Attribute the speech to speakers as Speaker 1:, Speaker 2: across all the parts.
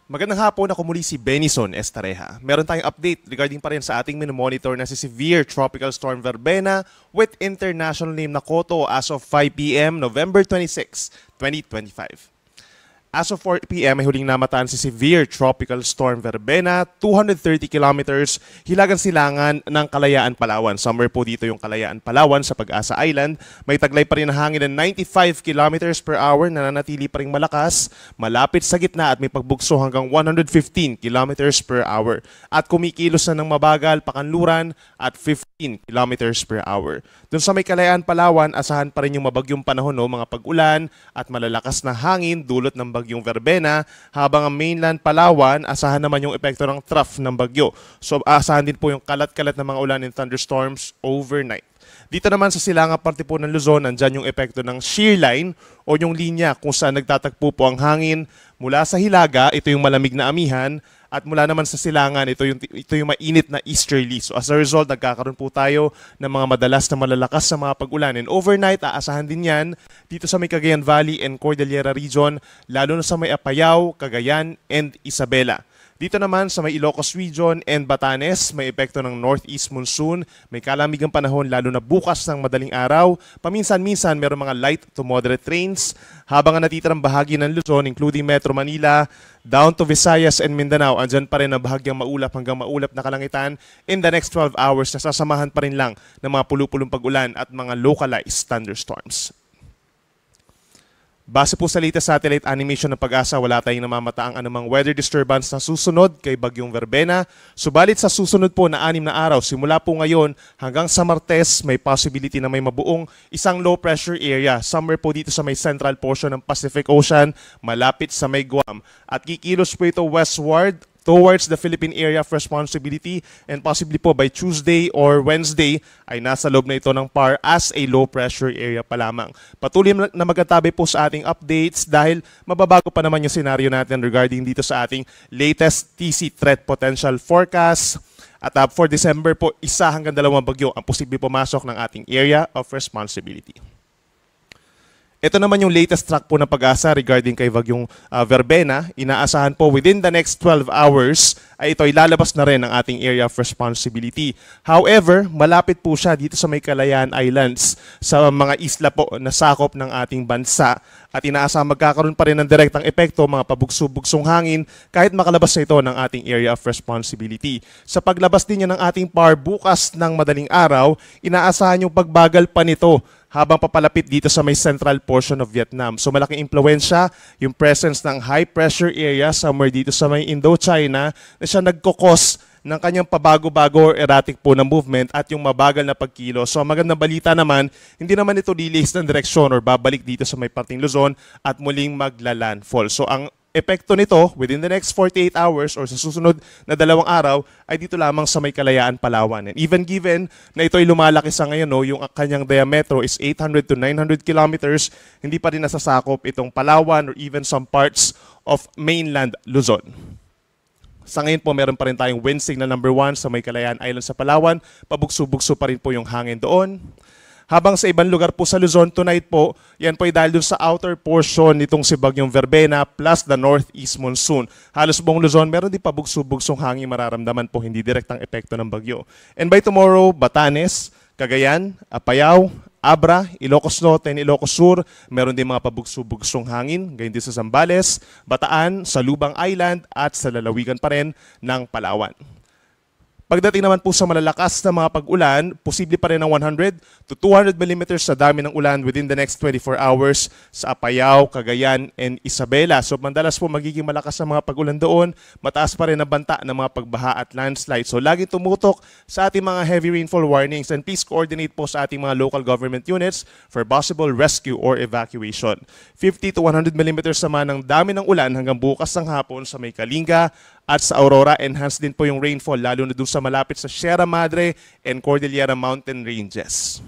Speaker 1: Magandang hapon, ako muli si Benison Estareja. Meron tayong update regarding pa rin sa ating minomonitor na si Severe Tropical Storm Verbena with international name na Koto as of 5 p.m. November 26, 2025. As of 4 p.m. ay huling namataan si Severe Tropical Storm Verbena, 230 kilometers, hilagang silangan ng Kalayaan, Palawan. Somewhere po dito yung Kalayaan, Palawan sa Pag-asa Island. May taglay pa rin na hangin ng 95 kilometers per hour na nanatili pa rin malakas, malapit sa gitna at may pagbugso hanggang 115 kilometers per hour. At kumikilos na ng mabagal, pakanluran at 15 kilometers per hour. Doon sa may Kalayaan, Palawan, asahan pa rin yung mabagyong panahon, mga pag-ulan at malalakas na hangin dulot ng bagyong Verbena, habang ang mainland Palawan, asahan naman yung epekto ng trough ng bagyo. So asahan din po yung kalat-kalat na mga ulan and thunderstorms overnight. Dito naman sa silangang parte po ng Luzon, nandyan yung epekto ng shear line o yung linya kung saan nagtatagpo po ang hangin mula sa hilaga, ito yung malamig na amihan, at mula naman sa silangan, ito yung mainit na easterly. So as a result, nagkakaroon po tayo ng mga madalas na malalakas na mga pag-ulan. And overnight, aasahan din yan dito sa may Cagayan Valley and Cordillera region, lalo na sa may Apayao, Cagayan, and Isabela. Dito naman sa may Ilocos region and Batanes, may epekto ng northeast monsoon, may kalamigang panahon lalo na bukas ng madaling araw. Paminsan-minsan meron mga light to moderate rains, habang ang natitirang bahagi ng Luzon including Metro Manila, down to Visayas and Mindanao, andyan pa rin ang bahagyang maulap hanggang maulap na kalangitan. In the next 12 hours, nasasamahan pa rin lang ng mga pulupulong pag-ulan at mga localized thunderstorms. Base po sa latest satellite animation ng Pag-asa, wala tayong namamataang anumang weather disturbance na susunod kay Bagyong Verbena. Subalit sa susunod po na 6 na araw, simula po ngayon hanggang sa Martes, may possibility na may mabuong isang low pressure area somewhere po dito sa may central portion ng Pacific Ocean, malapit sa may Guam. At kikilos po ito westward towards the Philippine Area of Responsibility, and possibly po by Tuesday or Wednesday ay nasa loob na ito ng PAR as a low pressure area pa lamang. Patuloy na magkatabi po sa ating updates dahil mababago pa naman yung senaryo natin regarding dito sa ating latest TC Threat Potential Forecast. At for December po, 1 hanggang 2 bagyo ang posibleng pumasok ng ating Area of Responsibility. Ito naman yung latest track po ng Pag-asa regarding kay Bagyong Verbena. Inaasahan po within the next 12 hours ay ito ay lalabas na rin ng ating area of responsibility. However, malapit po siya dito sa may Kalayaan Islands sa mga isla po na sakop ng ating bansa. At inaasahan magkakaroon pa rin ng direktang epekto, mga pabugso-bugsong hangin kahit makalabas na ito ng ating area of responsibility. Sa paglabas din niya ng ating PAR bukas ng madaling araw, inaasahan yung pagbagal pa nito habang papalapit dito sa may central portion of Vietnam. So malaking impluensya yung presence ng high pressure area somewhere dito sa may Indochina na siya nagkokos ng kanyang pabago-bago or erratic po na movement at yung mabagal na pagkilo. So ang magandang balita naman, hindi naman ito lilis ng direksyon or babalik dito sa may parting Luzon at muling magla-landfall. So ang epekto nito within the next 48 hours or sa susunod na 2 araw ay dito lamang sa may Kalayaan, Palawan. And even given na ito ay lumalaki sa ngayon, yung kanyang diametro is 800 to 900 kilometers, hindi pa rin nasasakop itong Palawan or even some parts of mainland Luzon. Sa ngayon po, meron pa rin tayong wind signal number 1 sa may Kalayaan Island sa Palawan. Pabugso-bugso pa rin po yung hangin doon. Habang sa ibang lugar po sa Luzon, tonight po, yan po ay dahil dun sa outer portion nitong si Bagyong Verbena plus the northeast monsoon. Halos buong Luzon, meron din pabugso-bugsong hangin mararamdaman po, hindi direktang epekto ng bagyo. And by tomorrow, Batanes, Cagayan, Apayao, Abra, Ilocos Norte and Ilocos Sur, meron din mga pabugso-bugsong hangin, gayon din sa Zambales, Bataan, sa Lubang Island at sa lalawigan pa rin ng Palawan. Pagdating naman po sa malalakas na mga pag-ulan, posible pa rin ng 100 to 200 millimeters sa dami ng ulan within the next 24 hours sa Apayao, Cagayan, and Isabela. So madalas po magiging malakas na mga pag-ulan doon, mataas pa rin ang banta ng mga pagbaha at landslide. So lagi tumutok sa ating mga heavy rainfall warnings and please coordinate po sa ating mga local government units for possible rescue or evacuation. 50 to 100 millimeters naman ang dami ng ulan hanggang bukas ng hapon sa may Kalinga at sa Aurora. Enhanced din po yung rainfall lalo na doon sa malapit sa Sierra Madre and Cordillera Mountain Ranges.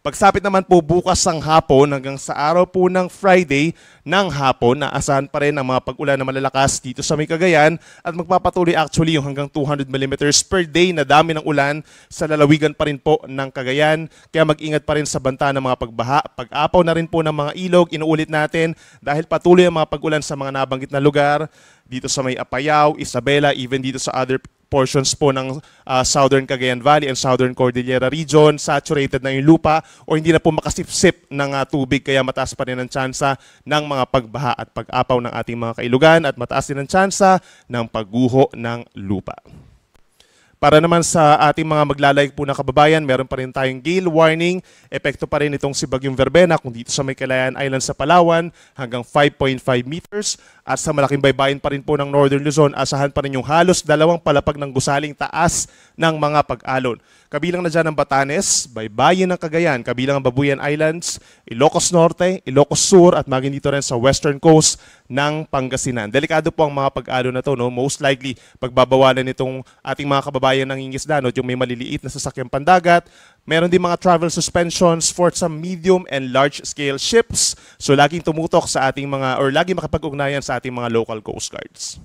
Speaker 1: Pagsapit naman po bukas ng hapon hanggang sa araw po ng Friday ng hapon, naasahan pa rin ang mga pag-ulan na malalakas dito sa may Cagayan at magpapatuloy actually yung hanggang 200 millimeters per day na dami ng ulan sa lalawigan pa rin po ng Cagayan. Kaya mag-ingat pa rin sa banta ng mga pagbaha, pag-apaw na rin po ng mga ilog, inuulit natin dahil patuloy ang mga pag-ulan sa mga nabanggit na lugar dito sa may Apayao, Isabela, even dito sa other portions po ng Southern Cagayan Valley and Southern Cordillera region, saturated na yung lupa o hindi na po makasipsip ng tubig kaya mataas pa rin ang tsansa ng mga pagbaha at pag-apaw ng ating mga kailugan at mataas din ang tsansa ng pagguho ng lupa. Para naman sa ating mga maglalayag po na kababayan, meron pa rin tayong gale warning. Epekto pa rin itong si Bagyong Verbena kung dito sa may Kalayaan Island sa Palawan hanggang 5.5 meters. At sa malaking baybayin pa rin po ng Northern Luzon, asahan pa rin yung halos 2 palapag ng gusaling taas ng mga pag-alon. Kabilang na dyan ang Batanes, baybayin ng Cagayan, kabilang ang Babuyan Islands, Ilocos Norte, Ilocos Sur at maging dito rin sa western coast ng Pangasinan. Delikado po ang mga pag-alon na to, no? Most likely pagbabawalan nitong ating mga kababayan ng ingisdanot, yung may maliliit na sasakyang pandagat. Meron din mga travel suspensions for some medium and large scale ships. So laging tumutok sa ating mga or laging makapag-ugnayan sa ating mga local coast guards.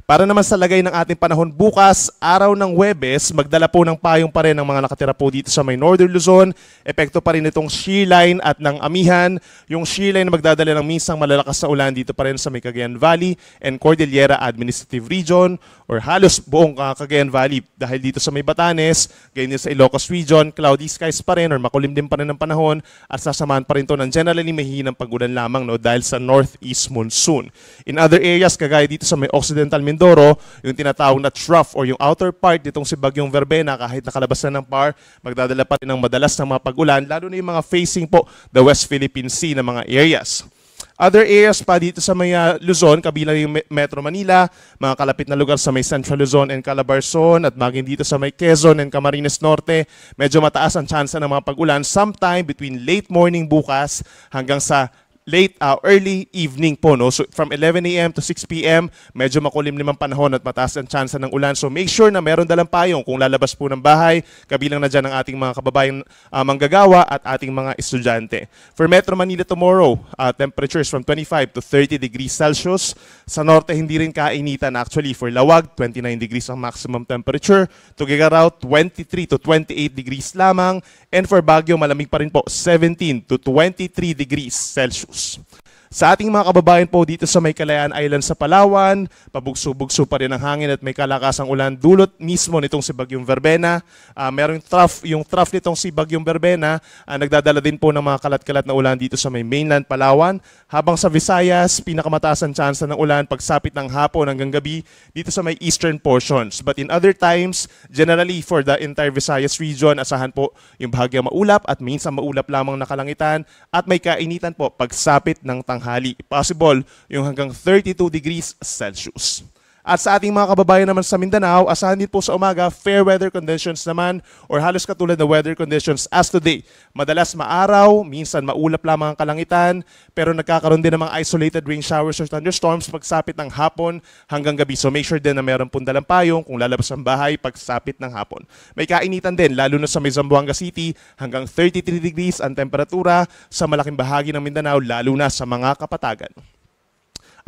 Speaker 1: Para naman sa lagay ng ating panahon bukas, araw ng Huwebes, magdala po ng payong pa rin ang mga nakatira po dito sa may Northern Luzon. Epekto pa rin itong shear line at ng amihan. Yung shear line na magdadala ng minsang malalakas na ulan dito pa rin sa may Cagayan Valley and Cordillera Administrative Region or halos buong Cagayan Valley dahil dito sa may Batanes, ganyan din sa Ilocos Region, cloudy skies pa rin or makulim din pa rin ang panahon at sasamahan pa rin ito ng generally mahihinang pag-ulan lamang, no, dahil sa northeast monsoon. In other areas, kagaya dito sa may Occidental Mindoro, yung tinatawag na trough or yung outer part nitong si Bagyong Verbena, kahit nakalabas na ng PAR, magdadala pa rin ng madalas ng mga pag-ulan, lalo na yung mga facing po the West Philippine Sea na mga areas. Other areas pa dito sa may Luzon, kabilang yung Metro Manila, mga kalapit na lugar sa may Central Luzon and Calabarzon at maging dito sa may Quezon and Camarines Norte, medyo mataas ang tsansa ng mga pag-ulan sometime between late morning bukas hanggang sa early evening po, no? So from 11 a.m. to 6 p.m., medyo makulimlim ang panahon at mataas ang tsansa ng ulan. So make sure na meron dalang payong kung lalabas po ng bahay, kabilang na dyan ang ating mga kababayang manggagawa at ating mga estudyante. For Metro Manila tomorrow, temperatures from 25 to 30 degrees Celsius. Sa norte, hindi rin kainitan actually. For Lawag, 29 degrees ang maximum temperature. Tuguegarao, 23 to 28 degrees lamang. And for Baguio, malamig pa rin po, 17 to 23 degrees Celsius. Sa ating mga kababayan po dito sa may Kalayaan Island sa Palawan, pabugso-bugso pa rin ang hangin at may kalakasang ulan dulot mismo nitong si Bagyong Verbena. Meron yung trough nitong si Bagyong Verbena, nagdadala din po ng mga kalat-kalat na ulan dito sa may mainland Palawan. Habang sa Visayas, pinakamataas ang tsansa ng ulan pagsapit ng hapon hanggang gabi dito sa may eastern portions. But in other times, generally for the entire Visayas region, asahan po yung bahagyang maulap at minsan maulap lamang na kalangitan at may kainitan po pagsapit ng tanghali. Possible yung hanggang 32 degrees Celsius. At sa ating mga kababayan naman sa Mindanao, asahan din po sa umaga, fair weather conditions naman or halos katulad na weather conditions as today. Madalas maaraw, minsan maulap lamang ang kalangitan, pero nagkakaroon din ng mga isolated rain showers or thunderstorms pagsapit ng hapon hanggang gabi. So make sure din na meron pong dalang payong kung lalabas ang bahay pagsapit ng hapon. May kainitan din, lalo na sa may Zamboanga City, hanggang 33 degrees ang temperatura sa malaking bahagi ng Mindanao, lalo na sa mga kapatagan.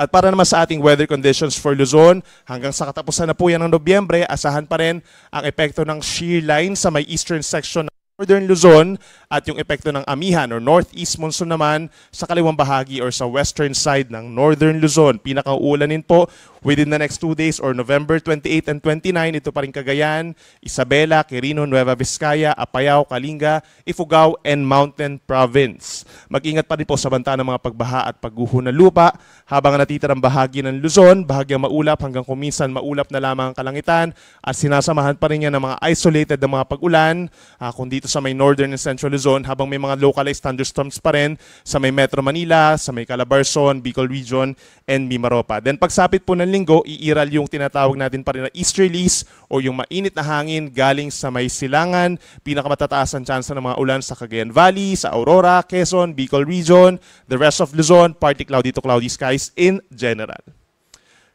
Speaker 1: At para naman sa ating weather conditions for Luzon, hanggang sa katapusan na po yan ng Nobyembre, asahan pa rin ang epekto ng shear line sa may eastern section ng Northern Luzon at yung epekto ng amihan or northeast monsoon naman sa kaliwang bahagi or sa western side ng Northern Luzon. Pinakaulanin po within the next 2 days or November 28 and 29, ito pa rin Cagayan, Isabela, Quirino, Nueva Vizcaya, Apayao, Kalinga, Ifugao, and Mountain Province. Mag-ingat pa rin po sa banta ng mga pagbaha at pagguho ng lupa habang natitirang bahagi ng Luzon, bahagyang maulap hanggang kuminsan maulap na lamang ang kalangitan at sinasamahan pa rin yan ng mga isolated na mga pag-ulan kung dito sa may Northern and Central Luzon habang may mga localized thunderstorms pa rin sa may Metro Manila, sa may Calabarzon, Bicol Region, and Mimaropa. Then pagsapit po ng linggo, iiral yung tinatawag natin pa rin na easterlies o yung mainit na hangin galing sa may silangan. Pinakamatataas ang tsansa ng mga ulan sa Cagayan Valley, sa Aurora, Quezon, Bicol Region, the rest of Luzon, partly cloudy to cloudy skies in general.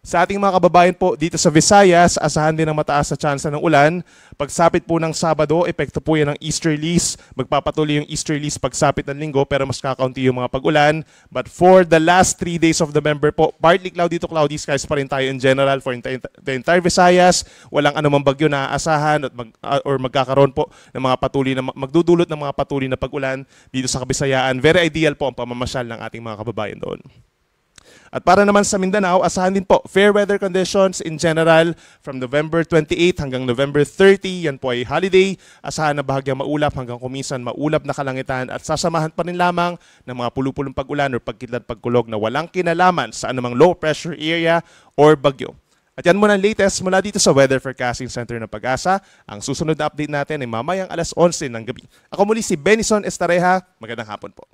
Speaker 1: Sa ating mga kababayan po dito sa Visayas, asahan din ang mataas na tsansa ng ulan. Pagsapit po ng Sabado, epekto po yan ng easterlies. Magpapatuloy yung easterlies pagsapit ng Linggo pero mas kakaunti yung mga pag-ulan. But for the last 3 days of November po, partly cloudy to cloudy skies pa rin tayo in general for the entire Visayas. Walang anumang bagyo na aasahan at magkakaroon po ng mga patuloy na magdudulot ng mga patuloy na pag-ulan dito sa Kabisayaan. Very ideal po ang pamamasyal ng ating mga kababayan doon. At para naman sa Mindanao, asahan din po fair weather conditions in general from November 28 hanggang November 30. Yan po ay holiday. Asahan na bahagyang maulap hanggang kuminsan maulap na kalangitan at sasamahan pa rin lamang ng mga pulupulong pag-ulan o pagkidlat pagkulog na walang kinalaman sa anumang low pressure area or bagyo. At yan muna ang latest mula dito sa Weather Forecasting Center ng Pag-asa. Ang susunod na update natin ay mamayang alas 11 ng gabi. Ako muli si Benison Estareja. Magandang hapon po.